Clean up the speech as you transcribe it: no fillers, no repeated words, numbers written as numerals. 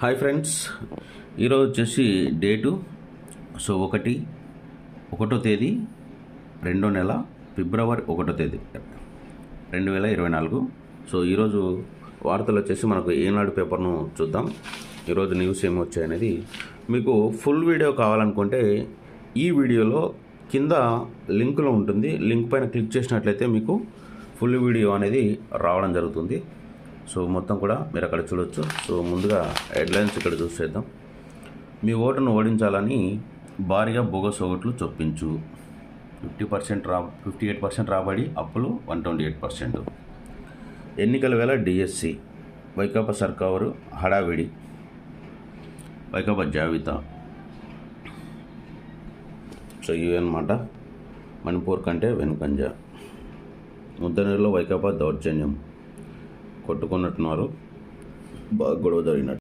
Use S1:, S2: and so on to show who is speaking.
S1: Hi friends, ఈరోజు వచ్చేసి date ఒకటో తేదీ 2వ నెల ఫిబ్రవరి 1వ తేదీ 2024. ఈరోజు వార్తలు వచ్చేసి మనకు ఈనాడు పేపర్ను చూద్దాం. ఈరోజు న్యూస్ ఏమి వచ్చాయనేది మీకు ఫుల్ వీడియో కావాలనుకుంటే ఈ వీడియోలో కింద లింకులో ఉంటుంది. లింక్ పైన క్లిక్ చేసినట్లయితే మీకు ఫుల్ వీడియో అనేది రావడం జరుగుతుంది. మొత్తం కూడా మీరు అక్కడ చూడొచ్చు. ముందుగా హెడ్లైన్స్ ఇక్కడ చూసేద్దాం. మీ ఓటును ఓడించాలని భారీగా బోగస్ ఓట్లు చొప్పించు, 58% రాబడి, అప్పులు 128%. ఎన్నికల వేళ డిఎస్సి, వైకాపా సర్కారు హడావిడి, వైకాపా జాబితా. ఇవి అన్నమాట. మణిపూర్ కంటే వెనుకంజ, ముద్దనూరులో వైకాపా దౌర్జన్యం, కొట్టుకున్నట్టున్నారు, బాగా గొడవ జరిగినట్టు.